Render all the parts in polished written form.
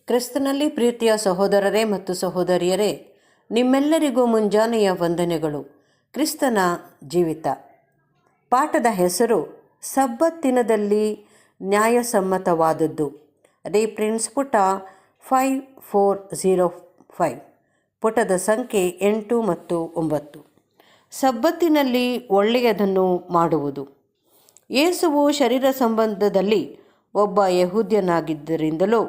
ಕ್ರಿಸ್ತನಲ್ಲಿ ಪ್ರೀತಿಯ ಸಹೋದರರೇ ಮತ್ತು ಸಹೋದರಿಯರೇ, ನಿಮ್ಮೆಲ್ಲರಿಗೂ ಮುಂಜಾನೆಯ ವಂದನೆಗಳು. ಕ್ರಿಸ್ತನ ಜೀವಿತ ಪಾಠದ ಹೆಸರು ಸಬ್ಬತ್ ದಿನದಲ್ಲಿ ನ್ಯಾಯಸಮ್ಮತವಾದದ್ದು. ರೀಪ್ರಿಂಟ್ಸ್ ಪುಟ 5405, ಪುಟದ ಸಂಖ್ಯೆ 8 ಮತ್ತು 9. ಸಬ್ಬತ್ತಿನಲ್ಲಿ ಒಳ್ಳೆಯದನ್ನು ಮಾಡುವುದು. ಯೇಸುವು ಶರೀರ ಸಂಬಂಧದಲ್ಲಿ ಒಬ್ಬ ಯಹೂದ್ಯನಾಗಿದ್ದರಿಂದಲೂ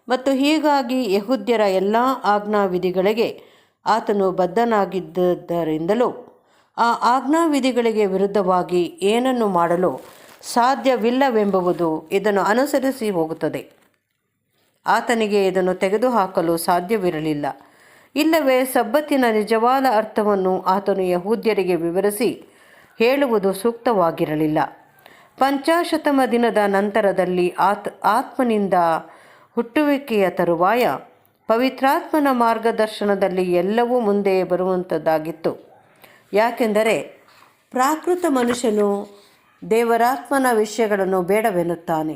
ಮತ್ತು ಹೀಗಾಗಿ ಯಹೂದ್ಯರ ಎಲ್ಲ ಆಜ್ಞಾವಿಧಿಗಳಿಗೆ ಆತನು ಬದ್ಧನಾಗಿದ್ದರಿಂದಲೂ ಆ ಆಜ್ಞಾವಿಧಿಗಳಿಗೆ ವಿರುದ್ಧವಾಗಿ ಏನನ್ನು ಮಾಡಲು ಸಾಧ್ಯವಿಲ್ಲವೆಂಬುದು ಇದನ್ನು ಅನುಸರಿಸಿ ಹೋಗುತ್ತದೆ. ಆತನಿಗೆ ಇದನ್ನು ತೆಗೆದುಹಾಕಲು ಸಾಧ್ಯವಿರಲಿಲ್ಲ. ಇಲ್ಲವೇ ಸಬ್ಬತ್ತಿನ ನಿಜವಾದ ಅರ್ಥವನ್ನು ಆತನು ಯಹೂದ್ಯರಿಗೆ ವಿವರಿಸಿ ಹೇಳುವುದು ಸೂಕ್ತವಾಗಿರಲಿಲ್ಲ. ಪಂಚಾಶತಮ ದಿನದ ನಂತರದಲ್ಲಿ ಆತ್ಮನಿಂದ ಹುಟ್ಟುವಿಕೆಯ ತರುವಾಯ ಪವಿತ್ರಾತ್ಮನ ಮಾರ್ಗದರ್ಶನದಲ್ಲಿ ಎಲ್ಲವೂ ಮುಂದೆ ಬರುವಂಥದ್ದಾಗಿತ್ತು. ಯಾಕೆಂದರೆ ಪ್ರಾಕೃತ ಮನುಷ್ಯನು ದೇವರಾತ್ಮನ ವಿಷಯಗಳನ್ನು ಬೇಡವೆನ್ನುತ್ತಾನೆ.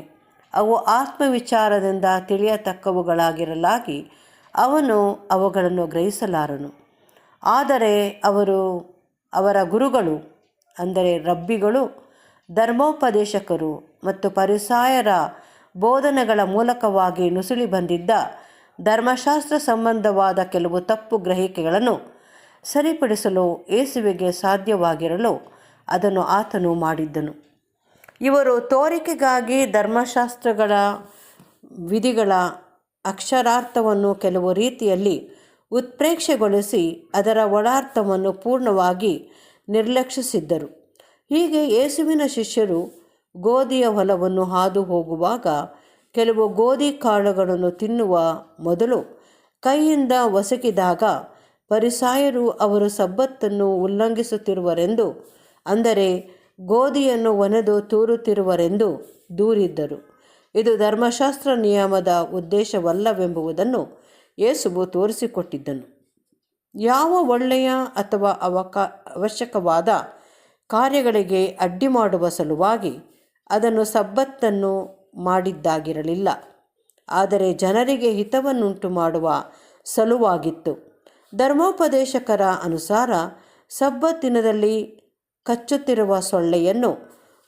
ಅವು ಆತ್ಮವಿಚಾರದಿಂದ ತಿಳಿಯತಕ್ಕವುಗಳಾಗಿರಲಾಗಿ ಅವನು ಅವುಗಳನ್ನು ಗ್ರಹಿಸಲಾರನು. ಆದರೆ ಅವರ ಗುರುಗಳು, ಅಂದರೆ ರಬ್ಬಿಗಳು, ಧರ್ಮೋಪದೇಶಕರು ಮತ್ತು ಫರಿಸಾಯರ ಬೋಧನೆಗಳ ಮೂಲಕವಾಗಿ ನುಸುಳಿ ಬಂದಿದ್ದ ಧರ್ಮಶಾಸ್ತ್ರ ಸಂಬಂಧವಾದ ಕೆಲವು ತಪ್ಪು ಗ್ರಹಿಕೆಗಳನ್ನು ಸರಿಪಡಿಸಲು ಯೇಸುವಿಗೆ ಸಾಧ್ಯವಾಗಿರಲು ಅದನ್ನು ಆತನು ಮಾಡಿದ್ದನು. ಇವರು ತೋರಿಕೆಗಾಗಿ ಧರ್ಮಶಾಸ್ತ್ರಗಳ ವಿಧಿಗಳ ಅಕ್ಷರಾರ್ಥವನ್ನು ಕೆಲವು ರೀತಿಯಲ್ಲಿ ಉತ್ಪ್ರೇಕ್ಷೆಗೊಳಿಸಿ ಅದರ ಒಳಾರ್ಥವನ್ನು ಪೂರ್ಣವಾಗಿ ನಿರ್ಲಕ್ಷಿಸಿದ್ದರು. ಹೀಗೆ ಯೇಸುವಿನ ಶಿಷ್ಯರು ಗೋಧಿಯ ಹೊಲವನ್ನು ಹಾದು ಹೋಗುವಾಗ ಕೆಲವು ಗೋಧಿ ಕಾಳುಗಳನ್ನು ತಿನ್ನುವ ಮೊದಲು ಕೈಯಿಂದ ಒಸಕಿದಾಗ ಫರಿಸಾಯರು ಅವರು ಸಬ್ಬತ್ತನ್ನು ಉಲ್ಲಂಘಿಸುತ್ತಿರುವರೆಂದು, ಅಂದರೆ ಗೋಧಿಯನ್ನು ಒನೆದು ತೂರುತ್ತಿರುವರೆಂದು ದೂರಿದ್ದರು. ಇದು ಧರ್ಮಶಾಸ್ತ್ರ ನಿಯಮದ ಉದ್ದೇಶವಲ್ಲವೆಂಬುದನ್ನು ಯೇಸುವು ತೋರಿಸಿಕೊಟ್ಟಿದ್ದನು. ಯಾವ ಒಳ್ಳೆಯ ಅಥವಾ ಅವಶ್ಯಕವಾದ ಕಾರ್ಯಗಳಿಗೆ ಅಡ್ಡಿ ಮಾಡುವ ಸಲುವಾಗಿ ಅದನ್ನು ಸಬ್ಬತ್ತನ್ನು ಮಾಡಿದ್ದಾಗಿರಲಿಲ್ಲ, ಆದರೆ ಜನರಿಗೆ ಹಿತವನ್ನುಂಟು ಮಾಡುವ ಸಲುವಾಗಿತ್ತು. ಧರ್ಮೋಪದೇಶಕರ ಅನುಸಾರ ಸಬ್ಬತ್ ದಿನದಲ್ಲಿ ಕಚ್ಚುತ್ತಿರುವ ಸೊಳ್ಳೆಯನ್ನು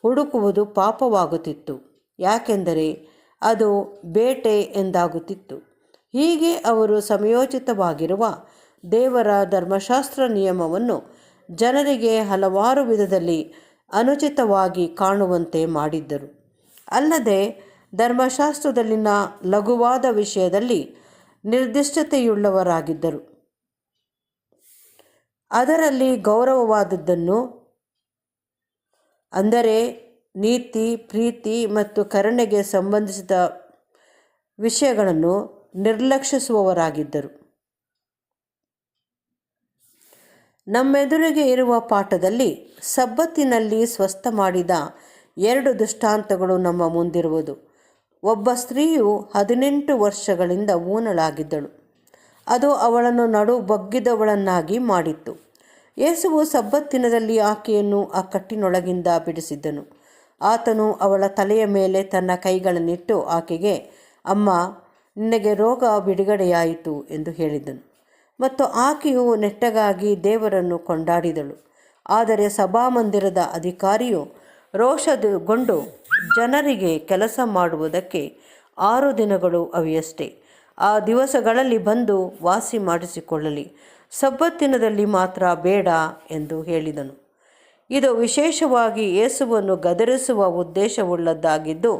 ಹುಡುಕುವುದು ಪಾಪವಾಗುತ್ತಿತ್ತು, ಯಾಕೆಂದರೆ ಅದು ಬೇಟೆ ಎಂದಾಗುತ್ತಿತ್ತು. ಹೀಗೆ ಅವರು ಸಮಯೋಚಿತವಾಗಿರುವ ದೇವರ ಧರ್ಮಶಾಸ್ತ್ರ ನಿಯಮವನ್ನು ಜನರಿಗೆ ಹಲವಾರು ವಿಧದಲ್ಲಿ ಅನುಚಿತವಾಗಿ ಕಾಣುವಂತೆ ಮಾಡಿದ್ದರು. ಅಲ್ಲದೆ ಧರ್ಮಶಾಸ್ತ್ರದಲ್ಲಿನ ಲಘುವಾದ ವಿಷಯದಲ್ಲಿ ನಿರ್ದಿಷ್ಟತೆಯುಳ್ಳವರಾಗಿದ್ದರು. ಅದರಲ್ಲಿ ಗೌರವವಾದದ್ದನ್ನು, ಅಂದರೆ ನೀತಿ, ಪ್ರೀತಿ ಮತ್ತು ಕರುಣೆಗೆ ಸಂಬಂಧಿಸಿದ ವಿಷಯಗಳನ್ನು ನಿರ್ಲಕ್ಷಿಸುವವರಾಗಿದ್ದರು. ನಮ್ಮೆದುರಿಗೆ ಇರುವ ಪಾಠದಲ್ಲಿ ಸಬ್ಬತ್ತಿನಲ್ಲಿ ಸ್ವಸ್ಥ ಮಾಡಿದ 2 ದೃಷ್ಟಾಂತಗಳು ನಮ್ಮ ಮುಂದಿರುವುದು. ಒಬ್ಬ ಸ್ತ್ರೀಯು 18 ವರ್ಷಗಳಿಂದ ಊನಳಾಗಿದ್ದಳು. ಅದು ಅವಳನ್ನು ನಡು ಬಗ್ಗಿದವಳನ್ನಾಗಿ ಮಾಡಿತ್ತು. ಯೇಸುವು ಸಬ್ಬತ್ತಿನದಲ್ಲಿ ಆಕೆಯನ್ನು ಆ ಕಟ್ಟಿನೊಳಗಿಂದ ಬಿಡಿಸಿದ್ದನು. ಆತನು ಅವಳ ತಲೆಯ ಮೇಲೆ ತನ್ನ ಕೈಗಳನ್ನಿಟ್ಟು ಆಕೆಗೆ, ಅಮ್ಮ, ನಿನಗೆ ರೋಗ ಬಿಡುಗಡೆಯಾಯಿತು ಎಂದು ಹೇಳಿದನು. ಮತ್ತು ಆಕೆಯು ನೆಟ್ಟಗಾಗಿ ದೇವರನ್ನು ಕೊಂಡಾಡಿದಳು. ಆದರೆ ಸಭಾಮಂದಿರದ ಅಧಿಕಾರಿಯು ರೋಷಗೊಂಡು ಜನರಿಗೆ ಕೆಲಸ ಮಾಡುವುದಕ್ಕೆ 6 ದಿನಗಳು ಅವೆಯಷ್ಟೇ, ಆ ದಿವಸಗಳಲ್ಲಿ ಬಂದು ವಾಸಿ ಮಾಡಿಸಿಕೊಳ್ಳಲಿ, ಸಬ್ಬತ್ತಿನದಲ್ಲಿ ಮಾತ್ರ ಬೇಡ ಎಂದು ಹೇಳಿದನು. ಇದು ವಿಶೇಷವಾಗಿ ಯೇಸುವನ್ನು ಗದರಿಸುವ ಉದ್ದೇಶವುಳ್ಳದ್ದಾಗಿದ್ದು,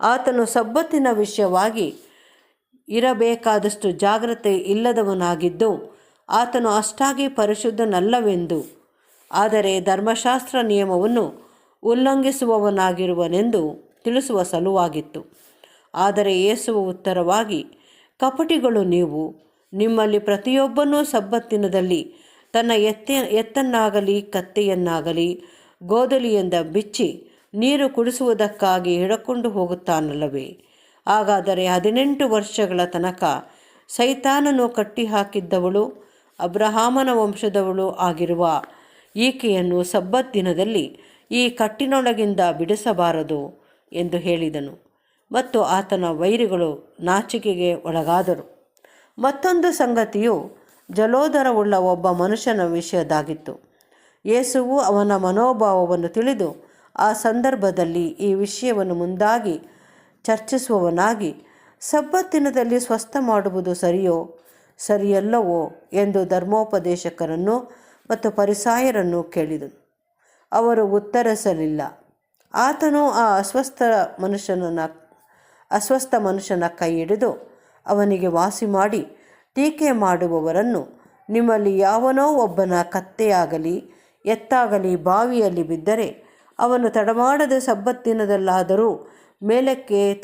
ಆತನು ಸಬ್ಬತ್ತಿನ ವಿಷಯವಾಗಿ ಇರಬೇಕಾದಷ್ಟು ಜಾಗ್ರತೆ ಇಲ್ಲದವನಾಗಿದ್ದು, ಆತನು ಅಷ್ಟಾಗಿ ಪರಿಶುದ್ಧನಲ್ಲವೆಂದು, ಆದರೆ ಧರ್ಮಶಾಸ್ತ್ರ ನಿಯಮವನ್ನು ಉಲ್ಲಂಘಿಸುವವನಾಗಿರುವನೆಂದು ತಿಳಿಸುವ ಸಲುವಾಗಿತ್ತು. ಆದರೆ ಯೇಸುವು ಉತ್ತರವಾಗಿ, ಕಪಟಿಗಳು ನೀವು, ನಿಮ್ಮಲ್ಲಿ ಪ್ರತಿಯೊಬ್ಬನೂ ಸಬ್ಬತ್ತಿನದಲ್ಲಿ ತನ್ನ ಎತ್ತನ್ನಾಗಲಿ ಕತ್ತೆಯನ್ನಾಗಲಿ ಗೋದಲಿಯಿಂದ ಬಿಚ್ಚಿ ನೀರು ಕುಡಿಸುವುದಕ್ಕಾಗಿ ಹಿಡಕೊಂಡು ಹೋಗುತ್ತಾನಲ್ಲವೇ? ಹಾಗಾದರೆ 18 ವರ್ಷಗಳ ತನಕ ಸೈತಾನನು ಕಟ್ಟಿಹಾಕಿದ್ದವಳು, ಅಬ್ರಹಾಮನ ವಂಶದವಳು ಆಗಿರುವ ಈಕೆಯನ್ನು ಸಬ್ಬತ್ ದಿನದಲ್ಲಿ ಈ ಕಟ್ಟಿನೊಳಗಿಂದ ಬಿಡಿಸಬಾರದು ಎಂದು ಹೇಳಿದನು. ಮತ್ತು ಆತನ ವೈರಿಗಳು ನಾಚಿಕೆಗೆ ಒಳಗಾದರು. ಮತ್ತೊಂದು ಸಂಗತಿಯು ಜಲೋದರವುಳ್ಳ ಒಬ್ಬ ಮನುಷ್ಯನ ವಿಷಯದಾಗಿತ್ತು. ಯೇಸುವು ಅವನ ಮನೋಭಾವವನ್ನು ತಿಳಿದು ಆ ಸಂದರ್ಭದಲ್ಲಿ ಈ ವಿಷಯವನ್ನು ಮುಂದಾಗಿ ಚರ್ಚಿಸುವವನಾಗಿ, ಸಬ್ಬತ್ತಿನದಲ್ಲಿ ಸ್ವಸ್ಥ ಮಾಡುವುದು ಸರಿಯಲ್ಲವೋ ಎಂದು ಧರ್ಮೋಪದೇಶಕರನ್ನು ಮತ್ತು ಫರಿಸಾಯರನ್ನು ಕೇಳಿದನು. ಅವರು ಉತ್ತರಿಸಲಿಲ್ಲ. ಆತನು ಆ ಅಸ್ವಸ್ಥ ಮನುಷ್ಯನ ಕೈ ಹಿಡಿದು ಅವನಿಗೆ ವಾಸಿ ಮಾಡಿ, ಟೀಕೆ ಮಾಡುವವರನ್ನು, ನಿಮ್ಮಲ್ಲಿ ಯಾವನೋ ಒಬ್ಬನ ಕತ್ತೆಯಾಗಲಿ ಎತ್ತಾಗಲಿ ಬಾವಿಯಲ್ಲಿ ಬಿದ್ದರೆ ಅವನು ತಡಮಾಡದೆ ಸಬ್ಬತ್ತಿನದಲ್ಲಾದರೂ ಮೇಲಕ್ಕೆ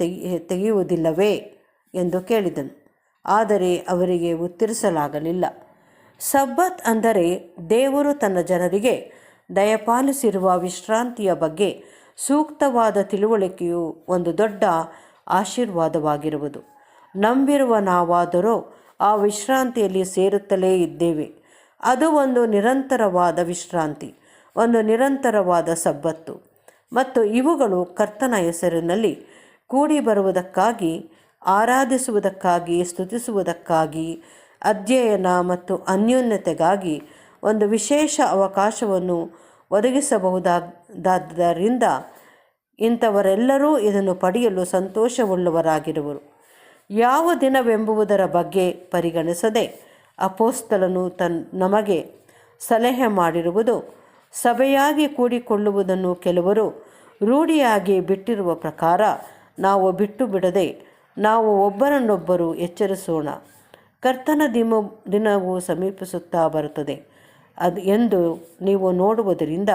ತೆಗೆಯುವುದಿಲ್ಲವೇ ಎಂದು ಕೇಳಿದನು. ಆದರೆ ಅವರಿಗೆ ಉತ್ತರಿಸಲಾಗಲಿಲ್ಲ. ಸಬ್ಬತ್ ಅಂದರೆ ದೇವರು ತನ್ನ ಜನರಿಗೆ ದಯಪಾಲಿಸಿರುವ ವಿಶ್ರಾಂತಿಯ ಬಗ್ಗೆ ಸೂಕ್ತವಾದ ತಿಳುವಳಿಕೆಯು ಒಂದು ದೊಡ್ಡ ಆಶೀರ್ವಾದವಾಗಿರುವುದು. ನಂಬಿರುವ ನಾವಾದರೂ ಆ ವಿಶ್ರಾಂತಿಯಲ್ಲಿ ಸೇರುತ್ತಲೇ ಇದ್ದೇವೆ. ಅದು ಒಂದು ನಿರಂತರವಾದ ವಿಶ್ರಾಂತಿ, ಒಂದು ನಿರಂತರವಾದ ಸಬ್ಬತ್ತು. ಮತ್ತು ಇವುಗಳು ಕರ್ತನ ಹೆಸರಿನಲ್ಲಿ ಕೂಡಿ ಬರುವುದಕ್ಕಾಗಿ, ಆರಾಧಿಸುವುದಕ್ಕಾಗಿ, ಸ್ತುತಿಸುವುದಕ್ಕಾಗಿ, ಅಧ್ಯಯನ ಮತ್ತು ಅನ್ಯೋನ್ಯತೆಗಾಗಿ ಒಂದು ವಿಶೇಷ ಅವಕಾಶವನ್ನು ಒದಗಿಸಬಹುದಾದ್ದರಿಂದ ಇಂಥವರೆಲ್ಲರೂ ಇದನ್ನು ಪಡೆಯಲು ಸಂತೋಷವುಳ್ಳವರಾಗಿರುವರು. ಯಾವ ದಿನವೆಂಬುದರ ಬಗ್ಗೆ ಪರಿಗಣಿಸದೆ ಅಪೊಸ್ತಲನು ನಮಗೆ ಸಲಹೆ ಮಾಡಿರುವುದು, ಸಭೆಯಾಗಿ ಕೂಡಿಕೊಳ್ಳುವುದನ್ನು ಕೆಲವರು ರೂಢಿಯಾಗಿ ಬಿಟ್ಟಿರುವ ಪ್ರಕಾರ ನಾವು ಬಿಟ್ಟು ಬಿಡದೆ ನಾವು ಒಬ್ಬರನ್ನೊಬ್ಬರು ಎಚ್ಚರಿಸೋಣ. ಕರ್ತನ ದಿನವು ಸಮೀಪಿಸುತ್ತಾ ಬರುತ್ತದೆ ಎಂದು ನೀವು ನೋಡುವುದರಿಂದ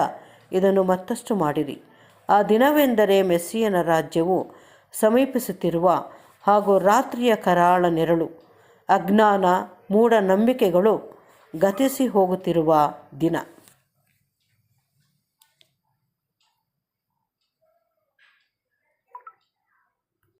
ಇದನ್ನು ಮತ್ತಷ್ಟು ಮಾಡಿರಿ. ಆ ದಿನವೆಂದರೆ ಮೆಸ್ಸಿಯನ ರಾಜ್ಯವು ಸಮೀಪಿಸುತ್ತಿರುವ ಹಾಗೂ ರಾತ್ರಿಯ ಕರಾಳ ನೆರಳು, ಅಜ್ಞಾನ, ಮೂಢನಂಬಿಕೆಗಳು ಗತಿಸಿ ಹೋಗುತ್ತಿರುವ ದಿನ.